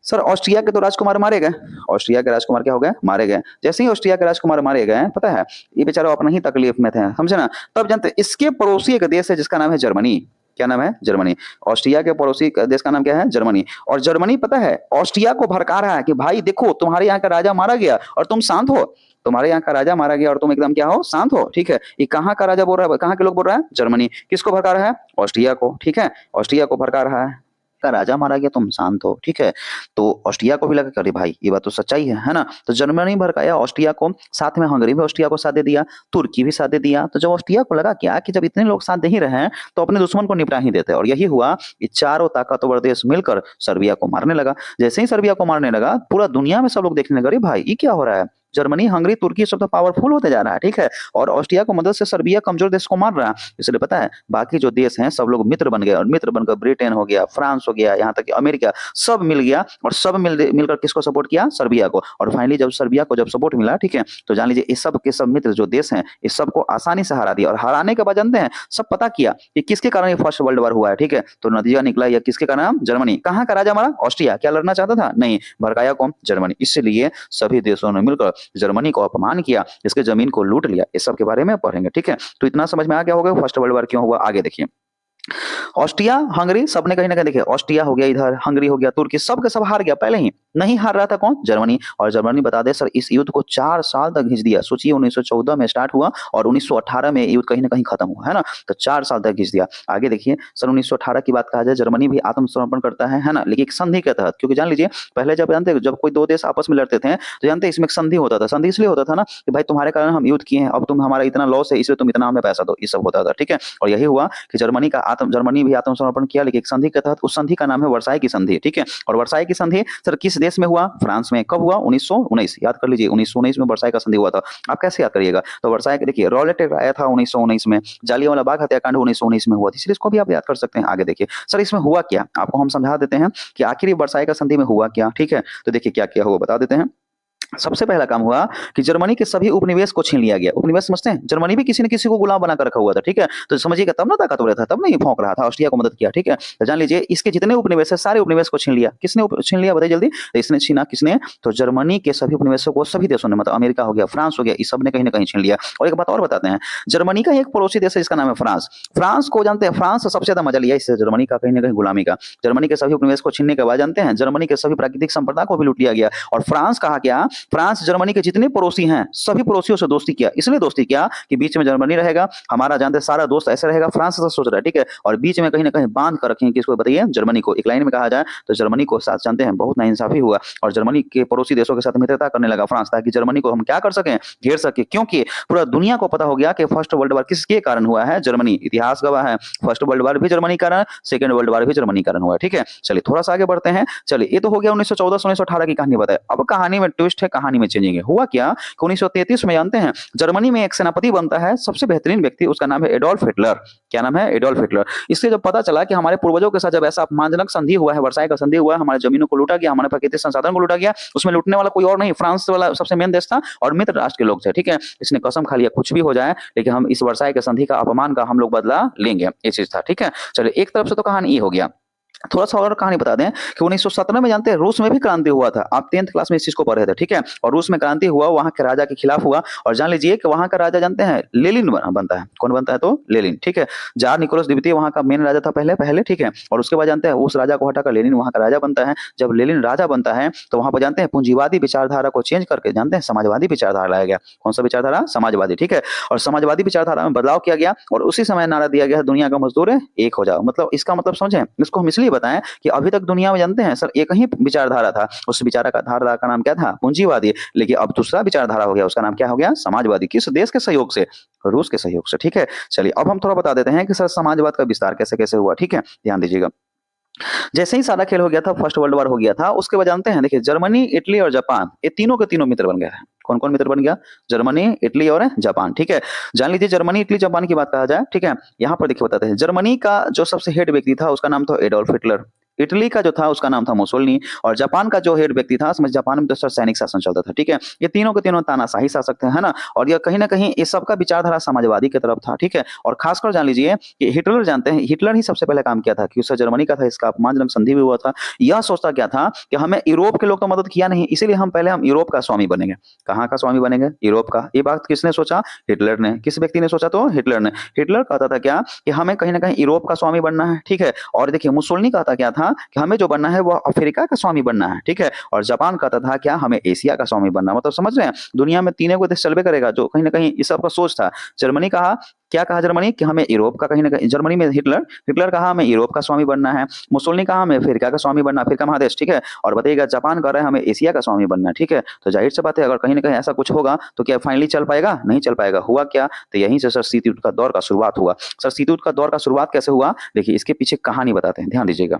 सर, ऑस्ट्रिया के तो राजकुमार मारे गए, ऑस्ट्रिया के राजकुमार क्या हो गए, मारे गए। जैसे ही ऑस्ट्रिया के राजकुमार मारे गए, पता है ये बेचारा अपना ही तकलीफ में थे, समझे ना। तब जानते हैं इसके पड़ोसी एक देश है जिसका नाम है जर्मनी। क्या नाम है, जर्मनी। ऑस्ट्रिया के पड़ोसी देश का नाम क्या है, जर्मनी। और जर्मनी पता है ऑस्ट्रिया को भड़का रहा है कि भाई देखो तुम्हारे यहाँ का राजा मारा गया और तुम शांत हो, तुम्हारे यहाँ का राजा मारा गया और तुम एकदम क्या हो, शांत हो, ठीक है। ये कहाँ का राजा बोल रहा है, कहाँ के लोग बोल रहा है, जर्मनी। किसको भड़का रहा है, ऑस्ट्रिया को, ठीक है, ऑस्ट्रिया को भड़का रहा है, का राजा मारा गया तुम शांत हो, ठीक है। तो ऑस्ट्रिया को भी लगा अरे भाई ये बात तो सच्चाई है ना। तो जर्मनी भड़काया ऑस्ट्रिया को, साथ में हंगरी भी ऑस्ट्रिया को साथ दे दिया, तुर्की भी साथ दे दिया। तो जब ऑस्ट्रिया को लगा क्या कि जब इतने लोग साथ दे ही रहे हैं तो अपने दुश्मन को निपटा ही देते, और यही हुआ कि चारों ताकतवर देश मिलकर सर्बिया को मारने लगा। जैसे ही सर्बिया को मारने लगा पूरा दुनिया में सब लोग देखने लगे अरे भाई ये क्या हो रहा है, जर्मनी हंगरी तुर्की सब तो पावरफुल होते जा रहा है, ठीक है। और ऑस्ट्रिया को मदद से सर्बिया कमजोर देश को मार रहा है। इसलिए पता है बाकी जो देश हैं सब लोग मित्र बन गए, और मित्र बनकर ब्रिटेन हो गया, फ्रांस हो गया, यहाँ तक कि अमेरिका सब मिल गया, और सब मिलकर किसको सपोर्ट किया, सर्बिया को। और फाइनली जब सर्बिया को जब सपोर्ट मिला, ठीक है, तो जान लीजिए इस सब के सब मित्र जो देश हैं इस सबको आसानी से हरा दिया। और हराने के बाद जानते हैं सब पता किया कि किसके कारण ये फर्स्ट वर्ल्ड वॉर हुआ है, ठीक है। तो नतीजा निकला या किसके कारण, जर्मनी। कहाँ का राजा मारा, ऑस्ट्रिया। क्या लड़ना चाहता था, नहीं, भड़काया कौन, जर्मनी। इसलिए सभी देशों ने मिलकर जर्मनी को अपमान किया, इसके जमीन को लूट लिया। इस सब के बारे में पढ़ेंगे, ठीक है। तो इतना समझ में आ गया होगा फर्स्ट वर्ल्ड वॉर क्यों हुआ। आगे देखिए ऑस्ट्रिया हंगरी सबने कहीं ना कहीं देखिए, ऑस्ट्रिया हो गया इधर, हंगरी हो गया, तुर्की, सब के सब हार गया पहले ही। नहीं हार रहा था कौन, जर्मनी। और जर्मनी बता दे सर इस युद्ध को 4 साल तक खींच दिया। सोचिए 1914 में स्टार्ट हुआ और 1918 में युद्ध कहीं ना कहीं खत्म हुआ, है ना। तो 4 साल तक खींच दिया। आगे देखिए सर 1918 की बात कहा जाए, जर्मनी भी आत्मसमर्पण करता है ना, लेकिन एक संधि के तहत। क्योंकि जान लीजिए पहले जब जानते जब कोई दो देश आपस में लड़ते थे तो जानते इसमें एक संधि होता था। संधि इसलिए होता था ना कि भाई तुम्हारे कारण हम युद्ध किए हैं, अब तुम हमारा इतना लॉस है इसलिए तुम इतना हमें पैसा दो, ये सब होता था, ठीक है। और यही हुआ कि जर्मनी भी आत्मसमर्पण किया, लेकिन एक संधि के तहत। उस संधि का नाम है वर्साई की संधि, ठीक है। और वर्साई की संधि सर किस देश में हुआ, फ्रांस में। कब हुआ, 1919। याद कर लीजिए 1919 में वर्साई का संधि हुआ था। आप कैसे याद करिएगा, तो वर्साई देखिए रॉलेट आया था 1919 में, जालियांवाला बाग हत्याकांड 1919 में हुआ था, इसलिए इसको भी आप याद कर सकते हैं। आगे देखिए सर इसमें हुआ क्या, आपको हम समझा देते हैं कि आखिर वर्साई का संधि में हुआ क्या, ठीक है। तो देखिए क्या क्या हुआ बता देते हैं। सबसे पहला काम हुआ कि जर्मनी के सभी उपनिवेश को छीन लिया गया। उपनिवेश समझते हैं? जर्मनी भी किसी न किसी को गुलाम बना कर रखा हुआ था, ठीक है? तो समझिएगा तब ना ताकतवर था, तब नहीं भौंक रहा था, ऑस्ट्रिया को मदद किया, ठीक है? तो जान लीजिए इसके जितने उपनिवेश है सारे उपनिवेश को छीन लिया। किसने छीन लिया बताइए जल्दी? तो इसने छीना किसने? तो जर्मनी के सभी उपनिवेशों को सभी देशों ने, मतलब अमेरिका हो गया, फ्रांस हो गया, इस सब ने कहीं न कहीं छीन लिया। और एक बात और बताते हैं, जर्मनी का एक पड़ोसी देश है जिसका नाम है फ्रांस। फ्रांस को जानते हैं, फ्रांस सबसे ज्यादा मजा लिया इससे जर्मनी का कहीं न कहीं गुलामी का। जर्मनी के सभी उपनिवेश को छीनने के बाद जानते हैं जर्मनी के सभी प्राकृतिक संपदा को भी लूट लिया गया। और फ्रांस कहा क्या? फ्रांस जर्मनी के जितने पड़ोसी हैं सभी पड़ोसियों से दोस्ती किया। इसलिए दोस्ती किया कि बीच में जर्मनी रहेगा, हमारा जानते हैं सारा दोस्त ऐसे रहेगा, फ्रांस ऐसा सोच रहा है, ठीक है? और बीच में कहीं न कहीं बांध कर रखेंगे किसको बताइए? जर्मनी को। एक लाइन में कहा जाए तो जर्मनी को साथ जानते हैं बहुत नाइंसाफी हुआ और जर्मनी के पड़ोसी देशों के साथ मित्रता करने लगा फ्रांस, ताकि जर्मनी को हम क्या कर सकें? घेर सके। क्योंकि पूरा दुनिया को पता हो गया कि फर्स्ट वर्ल्ड वॉर किसके कारण हुआ है? जर्मनी। इतिहास गवाह है, फर्स्ट वर्ल्ड वॉर भी जर्मनी कारण, सेकंड वर्ल्ड वॉर भी जर्मनी कारण हुआ, ठीक है? चलिए थोड़ा सा आगे बढ़ते हैं। चलिए ये तो हो गया 1914 से 1918 की कहानी बताए। अब कहानी में ट्विस्ट है, कहानी में चेंजिंग है। हुआ क्या कि 1933 में जानते हैं जर्मनी में एक सेनापति बनता है, सबसे बेहतरीन व्यक्ति, उसका नाम है एडोल्फ हिटलर। क्या नाम है? Adolf Hitler. इससे जब पता चला कि हमारे पूर्वजों के साथ जब ऐसा अपमानजनक संधि हुआ है, वर्साई का संधि हुआ है, हमारे जमीनों को लूटा गया, हमारे प्राकृतिक संसाधन को लूटा गया, उसमें लूटने वाला कोई और नहीं, फ्रांस वाला सबसे मेन देश था और मित्र राष्ट्र के लोग थे, ठीक है? इसने कसम खा लिया कुछ भी हो जाए लेकिन हम इस वर्साई के संधि का अपमान का हम लोग बदला लेंगे, ये चीज था, ठीक है? चलिए एक तरफ से तो कहानी ये हो गया। थोड़ा सा और कहानी बता दें कि 1917 में जानते हैं रूस में भी क्रांति हुआ था। आप 10th क्लास में इस चीज को पढ़े थे, ठीक है? और रूस में क्रांति हुआ, वहां के राजा के खिलाफ हुआ और जान लीजिए कि वहां का राजा जानते हैं लेनिन बनता है। कौन बनता है? तो लेनिन, ठीक है? जार निकोलस द्वितीय वहां का मेन राजा था पहले पहले, ठीक है? और उसके बाद जानते हैं उस राजा को हटाकर लेनिन वहां का राजा बनता है। जब लेनिन राजा बनता है तो वहां पर जानते हैं पूंजीवादी विचारधारा को चेंज करके जानते हैं समाजवादी विचारधारा लाया गया। कौन सा विचारधारा? समाजवादी, ठीक है? और समाजवादी विचारधारा में बदलाव किया गया और उसी समय नारा दिया गया दुनिया का मजदूर एक हो जाओ। मतलब इसका मतलब समझें, इसको हम इसलिए बताएं कि अभी तक दुनिया में जानते हैं सर एक ही विचारधारा था, उस विचारधारा का नाम क्या था? पूंजीवादी। लेकिन अब दूसरा विचारधारा हो गया, उसका नाम क्या हो गया? समाजवादी। किस देश के सहयोग से? रूस के सहयोग से, ठीक है? चलिए अब हम थोड़ा बता देते हैं कि सर समाजवाद का विस्तार कैसे कैसे हुआ, ठीक है? ध्यान दीजिएगा। जैसे ही सारा खेल हो गया था, फर्स्ट वर्ल्ड वॉर हो गया था, उसके बाद जानते हैं देखिए जर्मनी, इटली और जापान ये तीनों के तीनों मित्र बन गए हैं। कौन कौन मित्र बन गया? जर्मनी, इटली और जापान, ठीक है? जान लीजिए जर्मनी, इटली, जापान की बात कहा जाए, ठीक है? यहाँ पर देखिए बताते हैं जर्मनी का जो सबसे हेड व्यक्ति था उसका नाम था एडोल्फ हिटलर। इटली का जो था उसका नाम था मुसोलिनी और जापान का जो हेड व्यक्ति था समझ जापान में तो सर सैनिक शासन चलता था, ठीक है? ये तीनों के तीनों तानाशाही शासक थे, है ना? और ये कहीं ना कहीं ये सबका विचारधारा समाजवादी की तरफ था, ठीक है? और खासकर जान लीजिए कि हिटलर जानते हैं हिटलर ही सबसे पहले काम किया था कि उससे जर्मनी का था, इसका अपमानजनक संधि भी हुआ था। यह सोचता क्या था कि हमें यूरोप के लोग तो मदद किया नहीं, इसीलिए हम पहले हम यूरोप का स्वामी बनेंगे। कहाँ का स्वामी बनेंगे? यूरोप का। ये बात किसने सोचा? हिटलर ने। किस व्यक्ति ने सोचा? तो हिटलर ने। हिटलर कहता था क्या कि हमें कहीं ना कहीं यूरोप का स्वामी बनना है, ठीक है? और देखिए मुसोलिनी कहता क्या था कि हमें जो बनना है वो अफ्रीका का स्वामी बनना है, ठीक है? और जापान कहता था क्या हमें एशिया का स्वामी बनना। मतलब समझ रहे हैं दुनिया में तीनों को देश चलबे करेगा, जो कहीं ना कहीं इस सबका सोच था। जर्मनी कहा क्या कहा? जर्मनी कि हमें यूरोप का कहीं ना कहीं, जर्मनी में हिटलर हिटलर कहा हमें यूरोप का स्वामी बनना है। मुसोलिनी कहा हमें अफ्रीका का स्वामी बनना, अफ्रीका महादेश, ठीक है? और बताइएगा जापान कह रहा है हमें एशिया का स्वामी बनना है, ठीक है? तो जाहिर सी बात है अगर कहीं ना कहीं ऐसा कुछ होगा तो क्या फाइनली चल पाएगा? नहीं चल पाएगा। हुआ क्या? तो यहीं से सर शीत युद्ध का दौर का शुरुआत हुआ। सर शीत युद्ध का दौर का शुरुआत कैसे हुआ? देखिए इसके पीछे कहानी बताते हैं, ध्यान दीजिएगा।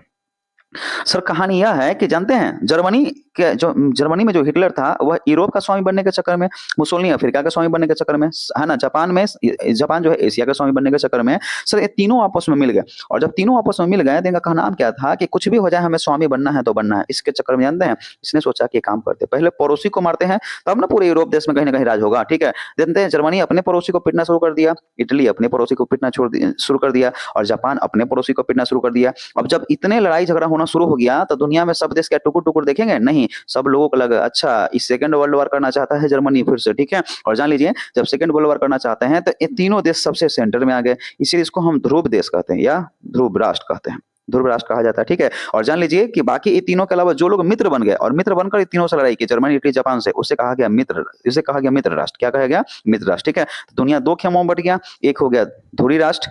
सर कहानी यह है कि जानते हैं जर्मनी में जो हिटलर था वह यूरोप का स्वामी बनने के चक्कर में, मुसोलिनी अफ्रीका का स्वामी बनने के चक्कर में, है ना? जापान जो है एशिया का स्वामी बनने के चक्कर में सर ये तीनों आपस में मिल गए। और जब तीनों आपस में मिल गए तो इनका कहना क्या था कि कुछ भी हो जाए हमें स्वामी बनना है तो बनना है। इसके चक्कर में जानते हैं इसने सोचा कि काम करते पहले पड़ोसी को मारते हैं तब ना पूरे यूरोप देश में कहीं ना कहीं राज होगा, ठीक है? जानते हैं जर्मनी अपने पड़ोसी को पीटना शुरू कर दिया, इटली अपने पड़ोसी को पीटना शुरू कर दिया और जापान अपने पड़ोसी को पीटना शुरू कर दिया। अब जब इतने लड़ाई झगड़ा होना शुरू हो गया तो दुनिया में सब देश क्या टुकुर टुकुर देखेंगे? नहीं, सब लोगों को लगा अच्छा इस सेकंड वर्ल्ड वॉर करना चाहता है जर्मनी फिर से, ठीक है? और जान लीजिए जब सेकंड वर्ल्ड वॉर करना चाहते हैं तो ये तीनों देश सबसे सेंटर में आ गए, इसीलिए इसको हम ध्रुव देश कहते हैं या ध्रुव राष्ट्र कहते हैं, ध्रुव राष्ट्र कहा जाता है, ठीक है? और जान लीजिए कि बाकी ये तीनों के अलावा जो लोग मित्र बन गए और मित्र बनकर ये तीनों से लड़ाई की जर्मनी, इटली, जापान से, उससे कहा गया मित्र, इसे कहा गया मित्र राष्ट्र। क्या कहा गया? मित्र राष्ट्र, ठीक है? तो दुनिया दो खेमों में बट गया, एक हो गया धुरी राष्ट्र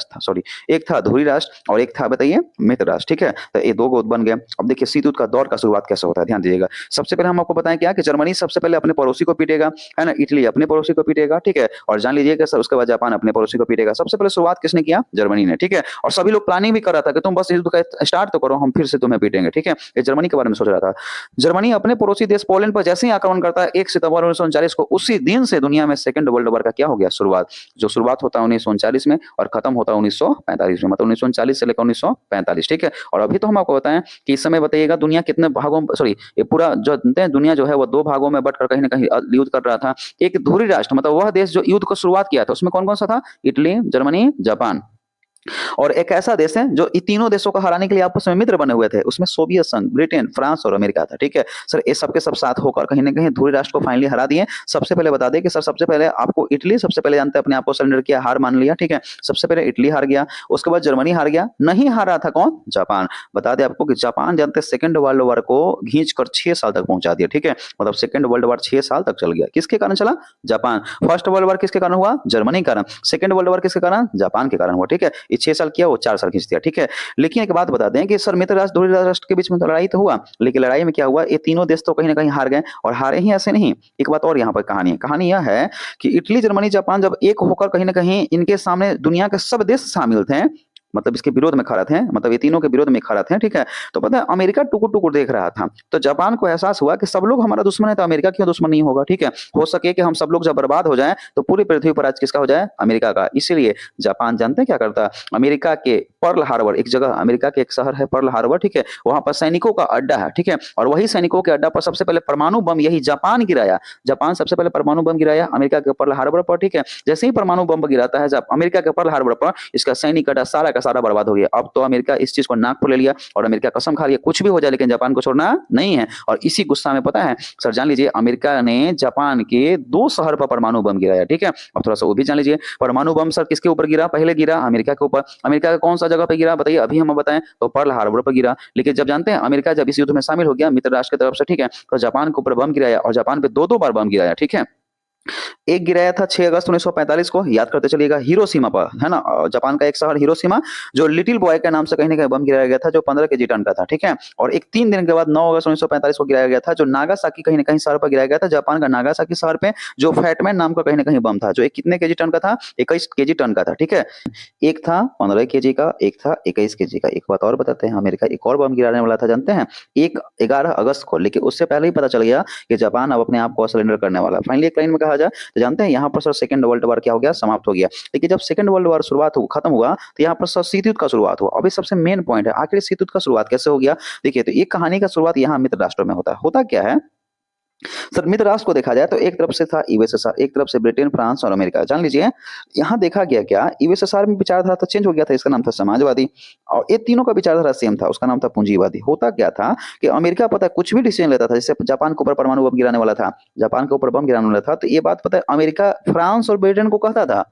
था, सॉरी, एक था धुरी राष्ट्र और एक था बताइए मित्र राष्ट्र, ठीक है? तो ये दो गोद बन गए। अब देखिए शीत युद्ध का दौर का शुरुआत कैसे होता है, ध्यान दीजिएगा। सबसे पहले हम आपको बताएं क्या कि जर्मनी सबसे पहले अपने पड़ोसी को पीटेगा, है ना? इटली अपने पड़ोसी को पीटेगा, ठीक है? और जान लीजिए कि सर उसके बाद जापान अपने पड़ोसी को पीटेगा। सबसे पहले शुरुआत किसने किया? जर्मनी ने, ठीक है? और सभी लोग प्लानिंग भी कर रहा था कि तुम बस युद्ध का स्टार्ट तो करो, हम फिर से तुम्हें पीटेंगे, ठीक है। ये जर्मनी के बारे में सोच रहा था। जर्मनी अपने पड़ोसी देश पोलैंड पर जैसे ही आक्रमण करता है 1 सितंबर 1939 को, उसी दिन से दुनिया में सेकंड वर्ल्ड वॉर का क्या हो गया, शुरुआत। जो शुरुआत होता है 1939 में और खत्म होता है 1945 में, मतलब 1939 से लेकर 1945, ठीक है। और अभी तो हम आपको बताएं कि इस समय बताइएगा दुनिया कितने भागों, सॉरी, ये पूरा जो दुनिया जो है वो 2 भागों में बंटकर कहीं ना कहीं युद्ध कर रहा था। एक धुरी राष्ट्र, मतलब वह देश जो युद्ध को शुरुआत किया था, उसमें कौन कौन सा था, इटली, जर्मनी, जापान। और एक ऐसा देश है जो इन तीनों देशों को हराने के लिए आपस में मित्र बने हुए थे, उसमें सोवियत संघ, ब्रिटेन, फ्रांस और अमेरिका था, ठीक है। सर ये सबके सब साथ होकर कहीं ना कहीं धुरी राष्ट्र को फाइनली हरा दिए। सबसे पहले बता दें कि सर सबसे पहले आपको इटली, सबसे पहले जानते हैं, अपने आप को सरेंडर किया, हार मान लिया, ठीक है। सबसे पहले इटली हार गया, उसके बाद जर्मनी हार गया, नहीं हार रहा था कौन, जापान। बता दें आपको कि जापान जानते हैं सेकंड वर्ल्ड वॉर को खींच कर 6 साल तक पहुंचा दिया, ठीक है। मतलब सेकंड वर्ल्ड वॉर 6 साल तक चल गया, किसके कारण चला, जापान। फर्स्ट वर्ल्ड वॉर किसके कारण हुआ, जर्मनी के कारण। सेकंड वर्ल्ड वॉर किसके कारण, जापान के कारण हुआ, ठीक है। ये 6 साल किया, वो 4 साल खींच दिया, ठीक है। लेकिन एक बात बता दें कि सर मित्र राष्ट्र, धुरी राष्ट्र के बीच में तो लड़ाई तो हुआ, लेकिन लड़ाई में क्या हुआ, ये तीनों देश तो कहीं ना कहीं हार गए। और हारे ही ऐसे नहीं, एक बात और यहाँ पर कहानी है। कहानी यह है कि इटली, जर्मनी, जापान जब एक होकर कहीं ना कहीं इनके सामने दुनिया के सब देश शामिल थे, मतलब इसके विरोध में खड़ा थे, मतलब ये तीनों के विरोध में खड़ा थे, ठीक है। तो पता है अमेरिका टुकुर टुकुर देख रहा था। तो जापान को एहसास हुआ कि सब लोग हमारा दुश्मन है, तो अमेरिका क्यों दुश्मन नहीं होगा, ठीक है। हो सके कि हम सब लोग जब बर्बाद हो जाएं तो पूरी पृथ्वी पर आज किसका हो जाए, अमेरिका का। इसीलिए जापान जानते हैं क्या करता, अमेरिका के पर्ल हार्बर, एक जगह अमेरिका के एक शहर है पर्ल हार्बर, ठीक है। वहां पर सैनिकों का अड्डा है, ठीक है। और वही सैनिकों के अड्डा पर सबसे पहले परमाणु बम यही जापान गिराया। जापान सबसे पहले परमाणु बम गिराया अमेरिका के पर्ल हार्बर पर, ठीक है। जैसे ही परमाणु बम गिराता है जब अमेरिका के पर्ल हार्बर पर, इसका सैनिक अड्डा सारा का सारा बर्बाद हो गया। अब तो अमेरिका इस चीज को नाक पर ले लिया और अमेरिका कसम खा लिया कुछ भी हो जाए लेकिन जापान को छोड़ना नहीं है। और इसी गुस्सा में पता है सर, जान लीजिए अमेरिका ने जापान के 2 शहर पर परमाणु बम गिराया, ठीक है। अब थोड़ा सा वो भी जान लीजिए, परमाणु बम सर किसके ऊपर गिरा, पहले गिरा अमेरिका के ऊपर। अमेरिका का कौन सा जगह पे गिरा बताइए, अभी हम बताएं तो पर्ल हार्बर पर गिरा। लेकिन जब जानते हैं अमेरिका जब इस युद्ध में शामिल हो गया मित्र राष्ट्र की तरफ से, ठीक है, तो जापान के ऊपर बम गिराया और जापान पे 2-2 बार बम गिराया, ठीक है। एक गिराया था 6 अगस्त 1945 को, याद करते चलिएगा, हिरोशिमा पर, है ना, जापान का एक शहर हिरोशिमा, जो लिटिल बॉय के नाम से कहीं ना कहीं बम गिराया गया था, जो 15 केजी टन का था, ठीक है। और एक 3 दिन के बाद 9 अगस्त 1945 को गिराया गया था, जो नागासाकी कहीं ना कहीं शहर पर गिराया गया था, जापान का नागासाकी शहर पे, जो फैटमैन नाम का कहीं ना कहीं बम था, जो एक कितने केजी टन का था, 21 केजी टन का था, ठीक है। एक था 15 केजी का, एक था 21 केजी का। एक बात और बताते हैं, अमेरिका एक और बम गिराने वाला था जानते हैं, एक 11 अगस्त को, लेकिन उससे पहले ही पता चल गया कि जापान अब अपने आप को सरेंडर करने वाला। फाइनली एक लाइन में कहा जाए तो जानते हैं यहाँ पर सर सेकंड वर्ल्ड वॉर क्या हो गया, समाप्त हो गया। लेकिन जब सेकंड वर्ल्ड वॉर शुरुआत हो खत्म हुआ तो यहाँ पर सर शीत युद्ध का शुरुआत हुआ। अभी सबसे मेन पॉइंट है आखिर शीत युद्ध का शुरुआत कैसे हो गया। देखिए तो एक कहानी का शुरुआत यहाँ मित्र राष्ट्रों में होता क्या है सर, मित्र राष्ट्र को देखा जाए तो एक तरफ से था यूएसएसआर, एक तरफ से ब्रिटेन, फ्रांस और अमेरिका। जान लीजिए यहाँ देखा गया क्या, यूएसएसआर में विचारधारा तो चेंज हो गया था, इसका नाम था समाजवादी, और ये तीनों का विचारधारा सेम था, उसका नाम था पूंजीवादी। होता क्या था कि अमेरिका पता है कुछ भी डिसीजन लेता था, जैसे जापान के ऊपर परमाणु बम गिराने वाला था, जापान के ऊपर बम गिराने वाला था, तो ये बात पता है अमेरिका फ्रांस और ब्रिटेन को कहता था,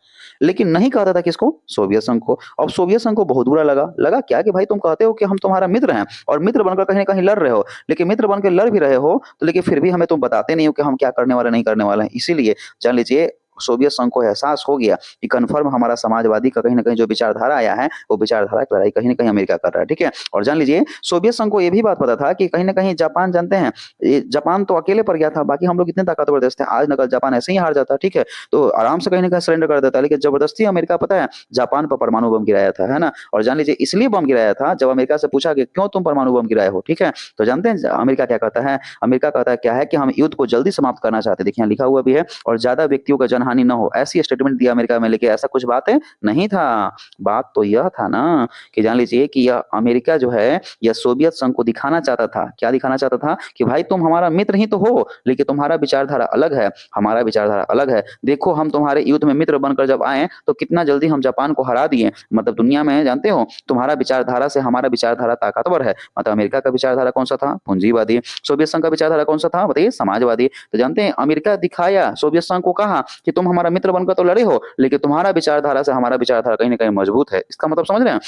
लेकिन नहीं कहता था किसको, सोवियत संघ को। अब सोवियत संघ को बहुत बुरा लगा क्या कि भाई तुम कहते हो कि हम तुम्हारा मित्र हैं और मित्र बनकर कहीं ना कहीं लड़ रहे हो, लेकिन मित्र बनकर लड़ भी रहे हो तो लेकिन फिर भी हमें तुम बताते नहीं हो कि हम क्या करने वाले नहीं करने वाले हैं। इसीलिए जान लीजिए सोवियत संघ को एहसास हो गया कि कन्फर्म हमारा समाजवादी का कहीं ना कहीं जो विचारधारा आया है वो विचारधारा की लड़ाई कहीं ना कहीं अमेरिका कर रहा है, ठीक है। और जान लीजिए सोवियत संघ को यह भी बात पता था कि कहीं ना कहीं जापान, जानते हैं जापान तो अकेले पर गया था, बाकी हम लोग इतने ताकतवर देश थे, आज नकल जापान ऐसे ही हार जाता, ठीक है, तो आराम से कहीं ना कहीं सरेंडर कर देता। लेकिन जबरदस्ती अमेरिका पता है जापान पर परमाणु बम गिराया था, है ना। और जान लीजिए इसलिए बम गिराया था, जब अमेरिका से पूछा कि क्यों तुम परमाणु बम गिराए हो, ठीक है, तो जानते हैं अमेरिका क्या कहता है, अमेरिका कहता है क्या है कि हम युद्ध को जल्दी समाप्त करना चाहते हैं, देखिए लिखा हुआ भी है, और ज्यादा व्यक्तियों का जनहानि न हो, ऐसी स्टेटमेंट दिया अमेरिका में। लेकिन ऐसा कुछ बात है नहीं था। बात तो यह था ना कि जान लीजिए कि यह अमेरिका जो है यह सोवियत संघ को दिखाना चाहता था, क्या दिखाना चाहता था कि भाई तुम हमारा मित्र ही तो हो लेकिन तुम्हारा विचारधारा अलग है, हमारा विचारधारा अलग है। देखो हम तुम्हारे युद्ध में मित्र बनकर जब आए तो कितना जल्दी हम जापान को हरा दिए, मतलब दुनिया में जानते हो तुम्हारा विचारधारा से हमारा विचारधारा ताकतवर है। मतलब अमेरिका का विचारधारा कौन सा था, पूंजीवादी। सोवियत संघ का विचारधारा कौन सा था बताइए, समाजवादी। तो जानते हैं अमेरिका दिखाया सोवियत संघ को, कहा कि तुम हमारा मित्र बनकर तो लड़े हो लेकिन तुम्हारा विचारधारा से हमारा विचारधारा कहीं ना कहीं मजबूत है। इसका मतलब समझ रहे हैं,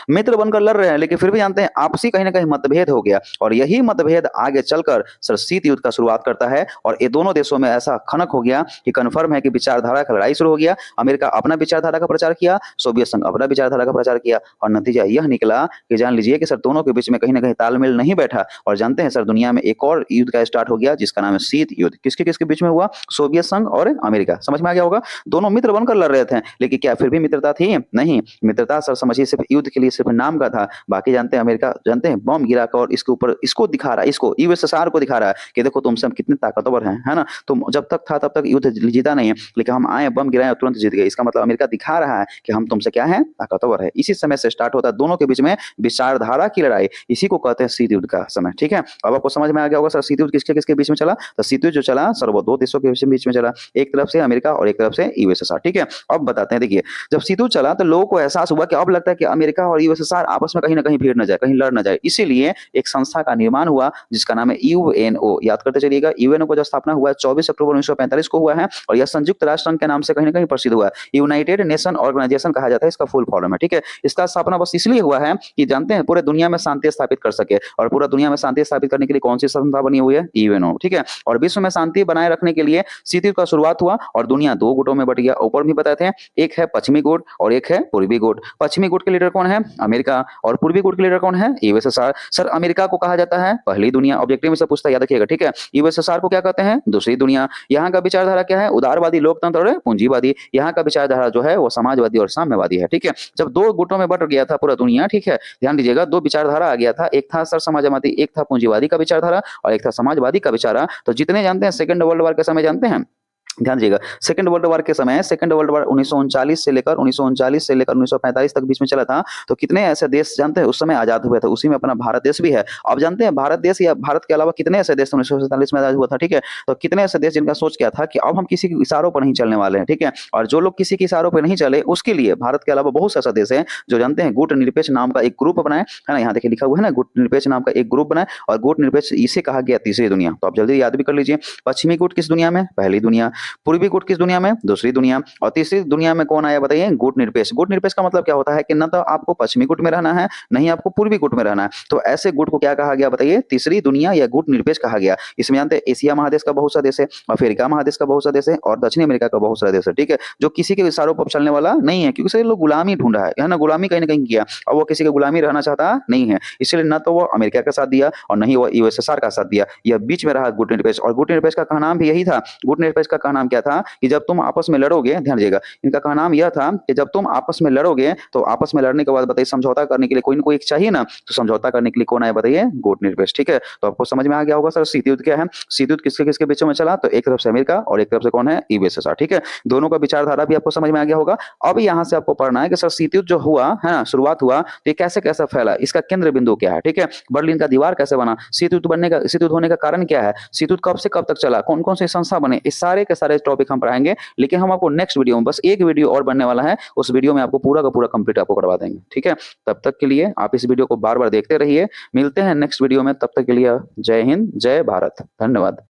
मित्र बनकर लड़ रहे हैं लेकिन फिर भी जानते हैं आपसी कहीं ना कहीं मतभेद हो गया, और यही मतभेद आगे चलकर सर शीत युद्ध का शुरुआत करता है। और ये दोनों देशों में ऐसा खनक हो गया कि कन्फर्म है कि विचारधारा का लड़ाई शुरू हो गया। अमेरिका अपना विचारधारा का प्रचार किया, सोवियत संघ अपना विचारधारा का प्रचार किया, और नतीजा यह निकला कि जान लीजिए कि सर दोनों के बीच में कहीं ना कहीं तालमेल नहीं बैठा। और जानते हैं सर दुनिया में एक और युद्ध का स्टार्ट हो गया जिसका नाम है शीत युद्ध। किसके किसके बीच में हुआ, सोवियत संघ और अमेरिका। समझ में आ गया होगा, दोनों मित्र बनकर लड़ रहे थे, लेकिन क्या फिर भी मित्रता थी, नहीं। मित्रता सर समझिए सिर्फ युद्ध के लिए सिर्फ नाम का था। बाकी जानते हैं अमेरिका जानते हैं बम गिरा कर और इसके ऊपर इसको दिखा रहा है, इसको यूएसएसआर को दिखा रहा है कि देखो तुमसे हम कितने ताकतवर हैं, है ना? तो जब तक था तब तक युद्ध जीता नहीं है, लेकिन हम आए बम गिराए और तुरंत जीत गए। इसका मतलब अमेरिका दिखा रहा है कि हम तुमसे क्या है, ताकतवर है। इसी समय से स्टार्ट होता है दोनों के बीच में विचारधारा की लड़ाई। इसी को कहते हैं शीत युद्ध का समय। ठीक है, अब आपको समझ में आ गया होगा सर शीत युद्ध किसके किसके बीच में चला। तो शीत युद्ध जो चला सर वो दो देशों के बीच में चला, एक तरफ से अमेरिका और एक तरफ से यूएसएसआर। ठीक है, अब बताते हैं, देखिए जब शीत युद्ध चला तो लोगों को एहसास हुआ कि अब लगता है कि अमेरिका और यूएसएसआर आपस में कहीं ना कहीं भिड़ न जाए, कहीं लड़ न जाए। इसीलिए एक संस्था का निर्माण हुआ जिसका नाम है यूएनओ। याद करते चलिएगा, यूएनओ को जो स्थापना हुआ 24 अक्टूबर 1945 को हुआ है और यह संयुक्त राष्ट्र संघ के नाम से कहीं ना कहीं प्रसिद्ध हुआ है। यूनाइटेड नेशन ऑर्गेनाइजेशन कहा जाता है, इसका फुल फॉर्म है। ठीक है, इसका स्थापना बस इसलिए हुआ है कि जानते हैं पूरे दुनिया में शांति स्थापित कर सके, और पूरा दुनिया में शांति स्थापित करने के लिए कौन सी संस्था बनी हुई है, यूएनओ। ठीक है, और विश्व में शांति बनाए रखने के लिए शीत युद्ध का शुरुआत हुआ और दुनिया दो गुटों में बट गया। ऊपर भी बताते हैं, एक है पश्चिमी गुट और एक है पूर्वी गुट। पश्चिमी गुट के लीडर कौन है, अमेरिका, और पूर्वी गुट के लीडर कौन है, यूएसएसआर। सर अमेरिका को कहा जाता है पहली दुनिया, ऑब्जेक्टिव में से पूछता है, याद रखिएगा। ठीक है, यूएसएसआर को क्या कहते हैं, दूसरी दुनिया। यहाँ का विचारधारा क्या है, उदारवादी, लोकतंत्र और पूंजीवादी। यहाँ का विचारधारा जो है वो समाजवादी और साम्यवादी है। ठीक है, जब दो गुटों में बट गया था पूरा दुनिया, ठीक है, ध्यान दीजिएगा, दो विचारधारा आ गया था, एक था सर समाजवादी, एक था पूंजीवादी का विचारधारा और एक था समाजवादी का विचारा। तो जितने जानते हैं सेकंड वर्ल्ड वॉर के समय जानते हैं, ध्यान दीजिएगा, सेकंड वर्ल्ड वॉर के समय, सेकंड वर्ल्ड वॉर 1939 से लेकर 1945 तक बीच में चला था। तो कितने ऐसे देश जानते हैं उस समय आजाद हुए थे, उसी में अपना भारत देश भी है। अब जानते हैं भारत देश या भारत के अलावा कितने ऐसे देश 1947 में आजाद हुआ था। ठीक है, तो कितने ऐसे देश जिनका सोच क्या था कि अब हम किसी के इशारों पर नहीं चलने वाले हैं। ठीक है, और जो लोग किसी के इशारों पर नहीं चले उसके लिए भारत के अलावा बहुत से ऐसा देश है जो जानते हैं गुट निरपेक्ष नाम का एक ग्रुप बनाए, है ना, यहाँ देखिए लिखा हुआ है ना, गुट निरपेक्ष नाम का एक ग्रुप बनाए, और गुट निरपेक्ष इसे कहा गया तीसरी दुनिया। तो आप जल्दी याद भी कर लीजिए, पश्चिमी गुट किस दुनिया में, पहली दुनिया। पूर्वी गुट किस दुनिया में, दूसरी दुनिया। और तीसरी दुनिया में कौन आया बताइए, गुट निरपेक्ष। गुट निरपेक्ष का मतलब क्या होता है कि न तो आपको पश्चिमी गुट में रहना है, नहीं आपको पूर्वी गुट में रहना है। तो ऐसे गुट को क्या कहा गया बताइए, तीसरी दुनिया या गुट निरपेक्ष कहा गया। इसमें जानते हैं एशिया महादेश का बहुत सा देश है, अफ्रीका महादेश का बहुत सा देश है और दक्षिण अमेरिका का बहुत सारा देश है। ठीक है, जो किसी के इशारों पर चलने वाला नहीं है, क्योंकि सभी लोग गुलामी ढूंढा है ना, गुलामी कहीं ना कहीं किया और वो किसी के गुलामी रहना चाहता नहीं है। इसलिए न तो वो अमेरिका का साथ दिया और नहीं वो यूएसएसआर का साथ दिया, यह बीच में रहा गुट निरपेक्ष। और गुट निरपेक्ष का नाम भी यही था। गुट निरपेक्ष का नाम क्या था कि जब तुम आपस में लड़ोगे, ध्यान दीजिएगा, इनका कहा नाम यह था कि जब तुम आपस में लड़ोगे तो आपस में लड़ने के बाद बताइए समझौता करने के लिए कोई ना कोई एक चाहिए ना, तो समझौता करने के लिए कौन आया बताइए, गुट निरपेक्ष। ठीक है, तो आपको समझ में आ गया होगा सर शीत युद्ध क्या है। शीत युद्ध किसके किसके बीच में चला, तो एक तरफ से अमेरिका और एक तरफ से कौन है, यूएसएसआर। ठीक है, दोनों का विचारधारा भी आपको समझ में आ गया होगा। अब यहाँ से आपको पढ़ना है कि सर शीत युद्ध जो हुआ है ना, शुरुआत हुआ तो ये कैसे कैसे फैला, इसका केंद्र बिंदु क्या है। ठीक है, बर्लिन का दीवार कैसे बना, शीत युद्ध बनने का, शीत युद्ध होने का कारण क्या है, शीत युद्ध कब से कब तक चला, कौन कौन से संस्था बने, इस सारे के सारे टॉपिक हम पढ़ाएंगे। लेकिन हम आपको नेक्स्ट वीडियो में, बस एक वीडियो और बनने वाला है, उस वीडियो में आपको पूरा का पूरा कंप्लीट आपको करवा देंगे। ठीक है, तब तक के लिए आप इस वीडियो को बार बार देखते रहिए। मिलते हैं नेक्स्ट वीडियो में, तब तक के लिए जय हिंद, जय भारत, धन्यवाद।